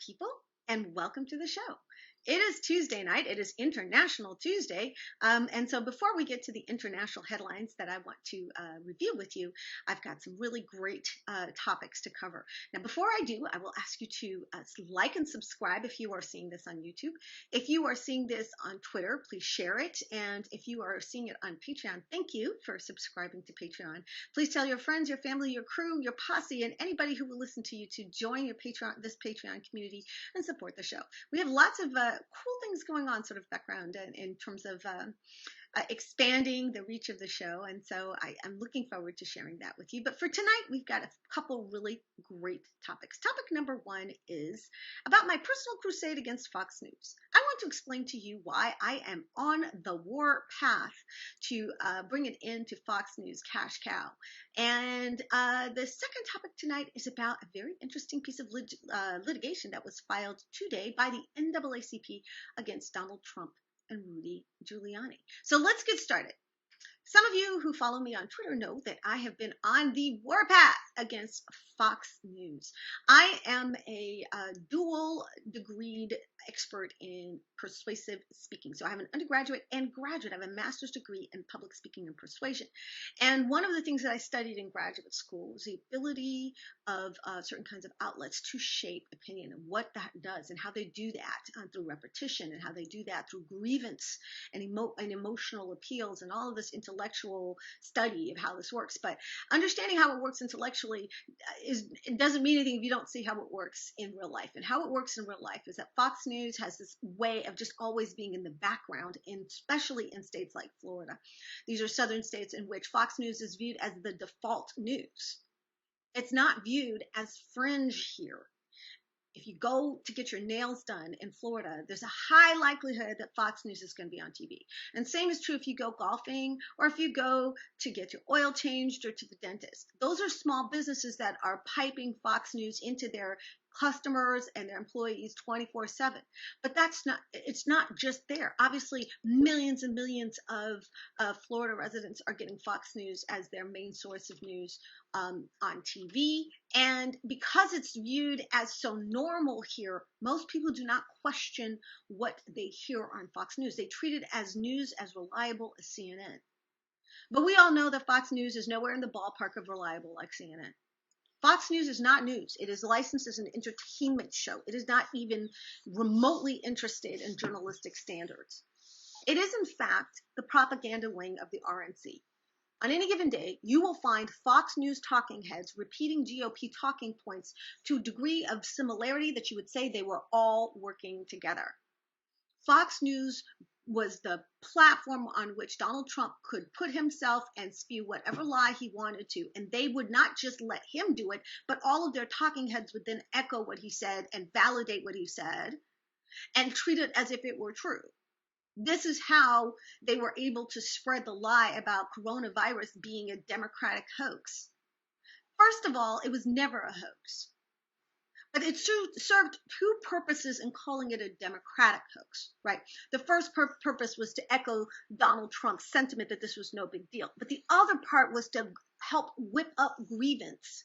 people, and welcome to the show. It is Tuesday night. It is International Tuesday. And so before we get to the international headlines that I want to review with you, I've got some really great topics to cover. Now, before I do, I will ask you to like and subscribe if you are seeing this on YouTube. If you are seeing this on Twitter, please share it. And if you are seeing it on Patreon, thank you for subscribing to Patreon. Please tell your friends, your family, your crew, your posse, and anybody who will listen to you to join your this Patreon community and support the show. We have lots of cool things going on sort of background in terms of expanding the reach of the show. And so I'm looking forward to sharing that with you. But for tonight, we've got a couple really great topics. Topic number one is about my personal crusade against Fox News. I want to explain to you why I am on the war path to bring it into Fox News cash cow. And the second topic tonight is about a very interesting piece of litigation that was filed today by the NAACP against Donald Trump and Rudy Giuliani. So let's get started. Some of you who follow me on Twitter know that I have been on the warpath against Fox News. I am a dual degreed expert in persuasive speaking. So I have an undergraduate and graduate. I have a master's degree in public speaking and persuasion. And one of the things that I studied in graduate school was the ability of certain kinds of outlets to shape opinion and what that does and how they do that through repetition and how they do that through grievance and emotional appeals and all of this intellectual study of how this works. But understanding how it works intellectually it doesn't mean anything if you don't see how it works in real life. And how it works in real life is that Fox News has this way of just always being in the background, especially in states like Florida. These are southern states in which Fox News is viewed as the default news. It's not viewed as fringe here. If you go to get your nails done in Florida, there's a high likelihood that Fox News is going to be on TV. And same is true if you go golfing or if you go to get your oil changed or to the dentist. Those are small businesses that are piping Fox News into their customers and their employees 24/7. But it's not just there. Obviously, millions and millions of Florida residents are getting Fox News as their main source of news on TV. And because it's viewed as so normal here, most people do not question what they hear on Fox News. They treat it as news as reliable as CNN. But we all know that Fox News is nowhere in the ballpark of reliable like CNN. Fox News is not news. It is licensed as an entertainment show. It is not even remotely interested in journalistic standards. It is, in fact, the propaganda wing of the RNC. On any given day, you will find Fox News talking heads repeating GOP talking points to a degree of similarity that you would say they were all working together. Fox News was the platform on which Donald Trump could put himself and spew whatever lie he wanted to. And they would not just let him do it, but all of their talking heads would then echo what he said and validate what he said and treat it as if it were true. This is how they were able to spread the lie about coronavirus being a Democratic hoax. First of all, it was never a hoax. But it served two purposes in calling it a Democratic hoax, right? The first purpose was to echo Donald Trump's sentiment that this was no big deal. But the other part was to help whip up grievance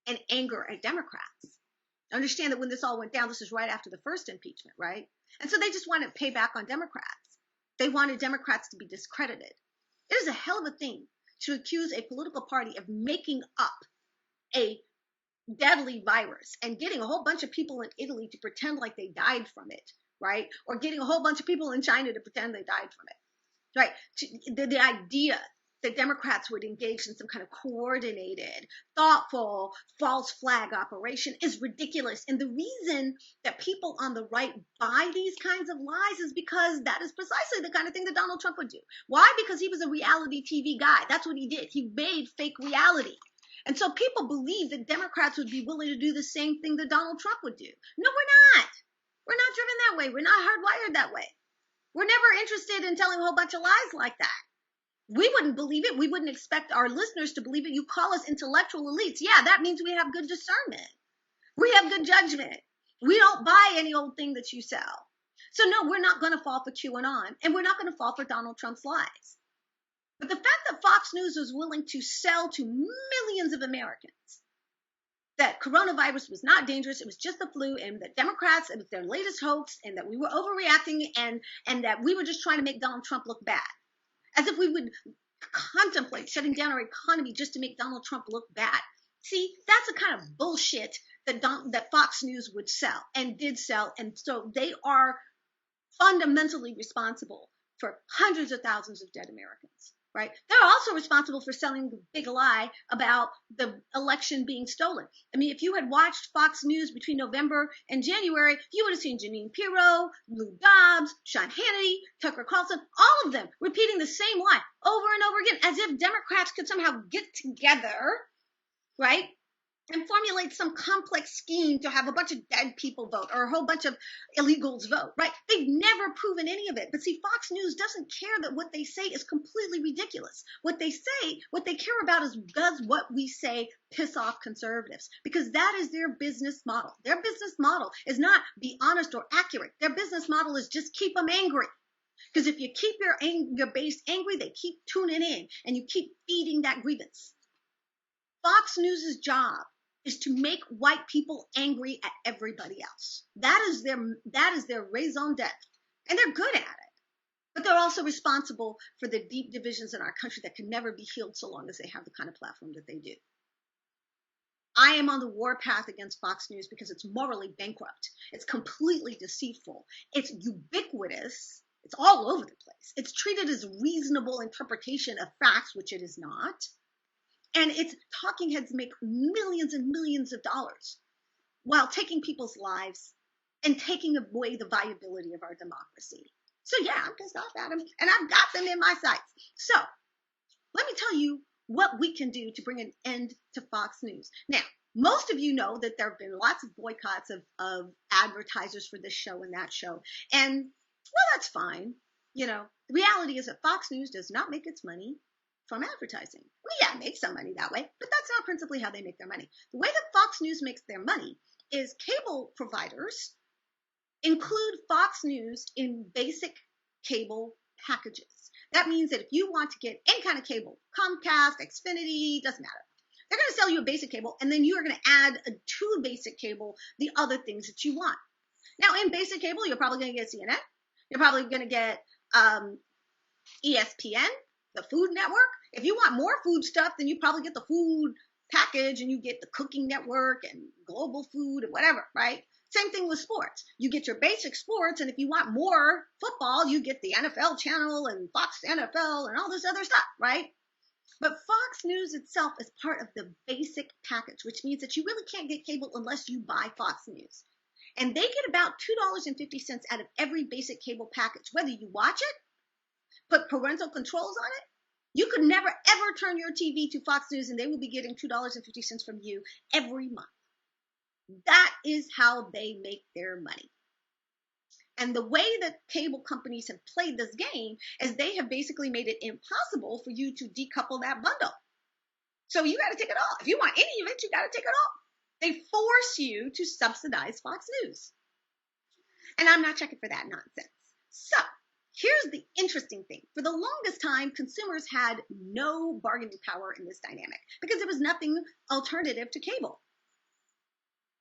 and anger at Democrats. Understand that when this all went down, this is right after the first impeachment, right? And so they just wanted to pay back on Democrats. They wanted Democrats to be discredited. It is a hell of a thing to accuse a political party of making up a deadly virus and getting a whole bunch of people in Italy to pretend like they died from it, right? Or getting a whole bunch of people in China to pretend they died from it, right? The idea that Democrats would engage in some kind of coordinated, thoughtful, false flag operation is ridiculous. And the reason that people on the right buy these kinds of lies is because that is precisely the kind of thing that Donald Trump would do. Why? Because he was a reality TV guy. That's what he did. He made fake reality. And so people believe that Democrats would be willing to do the same thing that Donald Trump would do. No, we're not. We're not driven that way. We're not hardwired that way. We're never interested in telling a whole bunch of lies like that. We wouldn't believe it. We wouldn't expect our listeners to believe it. You call us intellectual elites. Yeah, that means we have good discernment. We have good judgment. We don't buy any old thing that you sell. So no, we're not going to fall for QAnon, and we're not going to fall for Donald Trump's lies. But the fact that Fox News was willing to sell to millions of Americans that coronavirus was not dangerous, it was just the flu, and that Democrats, it was their latest hoax, and that we were overreacting, and that we were just trying to make Donald Trump look bad. As if we would contemplate shutting down our economy just to make Donald Trump look bad. See, that's the kind of bullshit that Fox News would sell and did sell, and so they are fundamentally responsible for hundreds of thousands of dead Americans, right? They're also responsible for selling the big lie about the election being stolen. I mean, if you had watched Fox News between November and January, you would have seen Jeanine Pirro, Lou Dobbs, Sean Hannity, Tucker Carlson, all of them repeating the same lie over and over again, as if Democrats could somehow get together, right, and formulate some complex scheme to have a bunch of dead people vote or a whole bunch of illegals vote, right? They've never proven any of it. But see, Fox News doesn't care that what they say is completely ridiculous. What they say, what they care about is, does what we say piss off conservatives? Because that is their business model. Their business model is not be honest or accurate. Their business model is just keep them angry. Because if you keep your base angry, they keep tuning in and you keep feeding that grievance. Fox News's job is to make white people angry at everybody else. That is their raison d'etre, and they're good at it. But they're also responsible for the deep divisions in our country that can never be healed so long as they have the kind of platform that they do. I am on the warpath against Fox News because it's morally bankrupt. It's completely deceitful. It's ubiquitous. It's all over the place. It's treated as reasonable interpretation of facts, which it is not. And its talking heads make millions and millions of dollars while taking people's lives and taking away the viability of our democracy. So yeah, I'm pissed off at them, and I've got them in my sights. So let me tell you what we can do to bring an end to Fox News. Now, most of you know that there have been lots of boycotts of advertisers for this show and that show. And, well, that's fine. You know, the reality is that Fox News does not make its money from advertising. Well, yeah, it makes some money that way, but that's not principally how they make their money. The way that Fox News makes their money is cable providers include Fox News in basic cable packages. That means that if you want to get any kind of cable, Comcast, Xfinity, doesn't matter, they're going to sell you a basic cable, and then you are going to add to basic cable the other things that you want. Now, in basic cable, you're probably going to get CNN. You're probably going to get ESPN, the Food Network. If you want more food stuff, then you probably get the food package, and you get the Cooking Network and Global Food and whatever, right? Same thing with sports. You get your basic sports, and if you want more football, you get the NFL channel and Fox NFL and all this other stuff, right? But Fox News itself is part of the basic package, which means that you really can't get cable unless you buy Fox News. And they get about $2.50 out of every basic cable package, whether you watch it, put parental controls on it. You could never, ever turn your TV to Fox News, and they will be getting $2.50 from you every month. That is how they make their money. And the way that cable companies have played this game is they have basically made it impossible for you to decouple that bundle. So you got to take it all. If you want any of it, you got to take it all. They force you to subsidize Fox News. And I'm not checking for that nonsense. So here's the interesting thing. For the longest time, consumers had no bargaining power in this dynamic because there was nothing alternative to cable.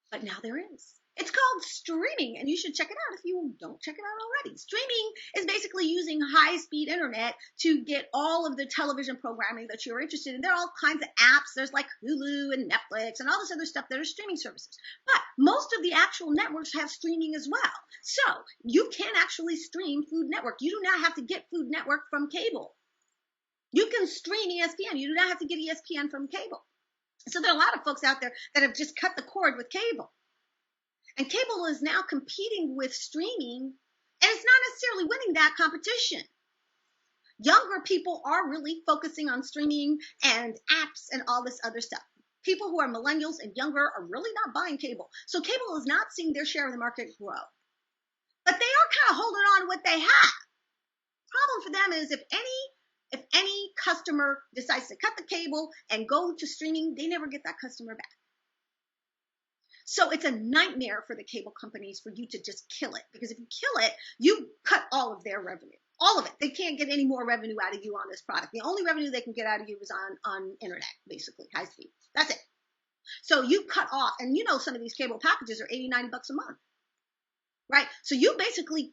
But now there is. It's called streaming, and you should check it out if you don't check it out already. Streaming is basically using high-speed internet to get all of the television programming that you're interested in. There are all kinds of apps. There's like Hulu and Netflix and all this other stuff that are streaming services. But most of the actual networks have streaming as well. So you can actually stream Food Network. You do not have to get Food Network from cable. You can stream ESPN. You do not have to get ESPN from cable. So there are a lot of folks out there that have just cut the cord with cable. And cable is now competing with streaming, and it's not necessarily winning that competition. Younger people are really focusing on streaming and apps and all this other stuff. People who are millennials and younger are really not buying cable. So cable is not seeing their share of the market grow. But they are kind of holding on to what they have. Problem for them is if any customer decides to cut the cable and go to streaming, they never get that customer back. So it's a nightmare for the cable companies for you to just kill it. Because if you kill it, you cut all of their revenue. All of it. They can't get any more revenue out of you on this product. The only revenue they can get out of you is on internet, basically, high speed. That's it. So you cut off, and you know some of these cable packages are 80, $90 a month, right? So you basically,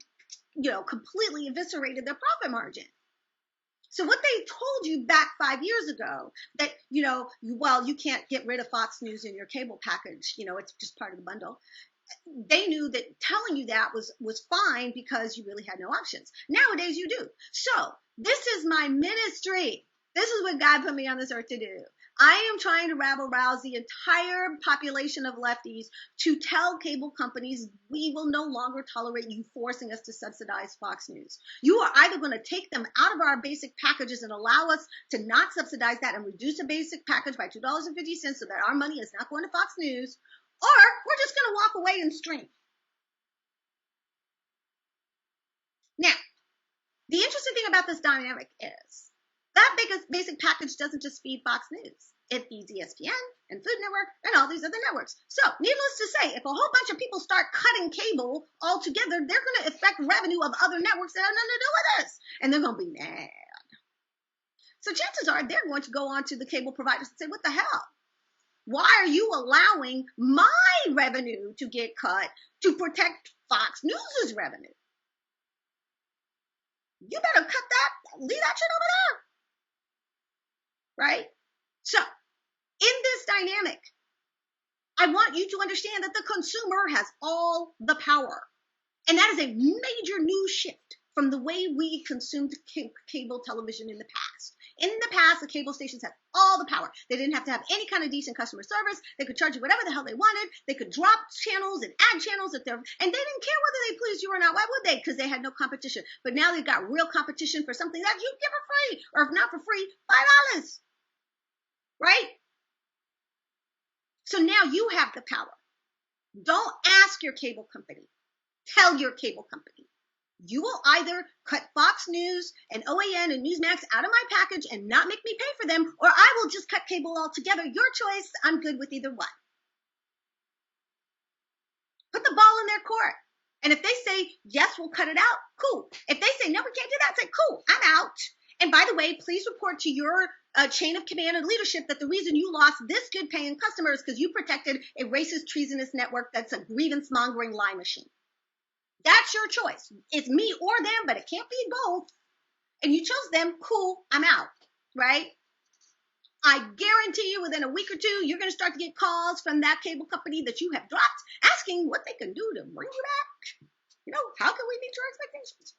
completely eviscerated their profit margin. So what they told you back 5 years ago, that, you can't get rid of Fox News in your cable package, it's just part of the bundle. They knew that telling you that was fine because you really had no options. Nowadays you do. So this is my ministry. This is what God put me on this earth to do. I am trying to rabble rouse the entire population of lefties to tell cable companies we will no longer tolerate you forcing us to subsidize Fox News. You are either going to take them out of our basic packages and allow us to not subsidize that and reduce a basic package by $2.50 so that our money is not going to Fox News, or we're just going to walk away and stream. Now, the interesting thing about this dynamic is that basic package doesn't just feed Fox News. It feeds ESPN and Food Network and all these other networks. So, needless to say, if a whole bunch of people start cutting cable altogether, they're going to affect revenue of other networks that have nothing to do with us. And they're going to be mad. So chances are they're going to go on to the cable providers and say, what the hell? Why are you allowing my revenue to get cut to protect Fox News' revenue? You better cut that, leave that shit over there. Right? So, in this dynamic, I want you to understand that the consumer has all the power. And that is a major new shift from the way we consumed cable television in the past. In the past, the cable stations had all the power. They didn't have to have any kind of decent customer service. They could charge you whatever the hell they wanted. They could drop channels and add channels and they didn't care whether they pleased you or not. Why would they? Because they had no competition. But now they've got real competition for something that you give for free, or if not for free, $5. Right? So now you have the power. Don't ask your cable company. Tell your cable company. You will either cut Fox News and OAN and Newsmax out of my package and not make me pay for them, or I will just cut cable altogether. Your choice. I'm good with either one. Put the ball in their court. And if they say, yes, we'll cut it out, cool. If they say, no, we can't do that, say, cool, I'm out. And by the way, please report to your chain of command and leadership that the reason you lost this good paying customer is because you protected a racist, treasonous network that's a grievance mongering lie machine. That's your choice. It's me or them, but it can't be both. And you chose them, cool, I'm out, right? I guarantee you within a week or two, you're going to start to get calls from that cable company that you have dropped asking what they can do to bring you back. How can we meet your expectations?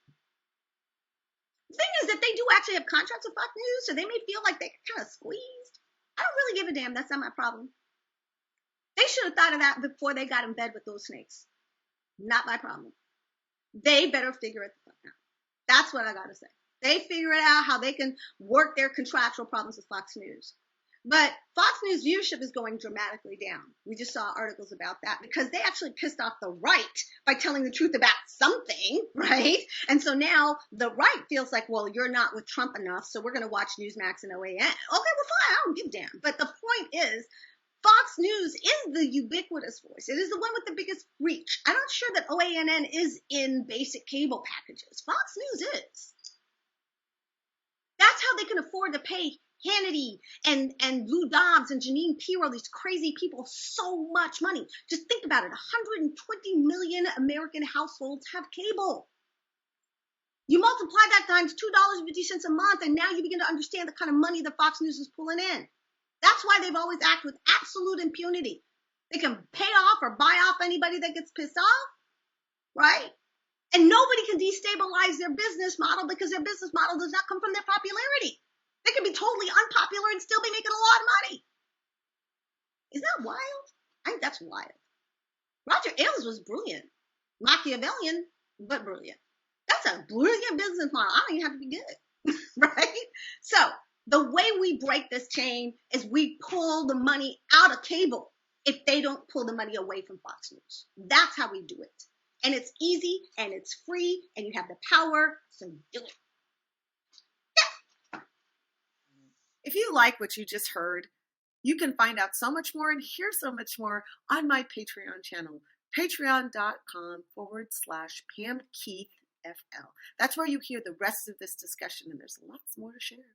The thing is that they do actually have contracts with Fox News, so they may feel like they kind of squeezed. I don't really give a damn. That's not my problem. They should have thought of that before they got in bed with those snakes. Not my problem. They better figure it out. That's what I got to say. They figure it out how they can work their contractual problems with Fox News. But Fox News viewership is going dramatically down. We just saw articles about that because they actually pissed off the right by telling the truth about something, right? And so now the right feels like, well, you're not with Trump enough, so we're going to watch Newsmax and OAN. Okay, well, fine, I don't give a damn. But the point is, Fox News is the ubiquitous voice. It is the one with the biggest reach. I'm not sure that OANN is in basic cable packages. Fox News is. That's how they can afford to pay Hannity and Lou Dobbs and Janine Pirro, these crazy people, so much money. Just think about it. 120 million American households have cable. You multiply that times $2.50 a month, and now you begin to understand the kind of money that Fox News is pulling in. That's why they've always acted with absolute impunity. They can pay off or buy off anybody that gets pissed off, right? And nobody can destabilize their business model because their business model does not come from their popularity. They can be totally unpopular and still be making a lot of money. Is that wild? I think that's wild. Roger Ailes was brilliant. Machiavellian, but brilliant. That's a brilliant business model. I don't even have to be good, right? So the way we break this chain is we pull the money out of cable if they don't pull the money away from Fox News. That's how we do it. And it's easy and it's free and you have the power, so do it. If you like what you just heard, you can find out so much more and hear so much more on my Patreon channel, patreon.com/PamKeithFL. That's where you hear the rest of this discussion, and there's lots more to share.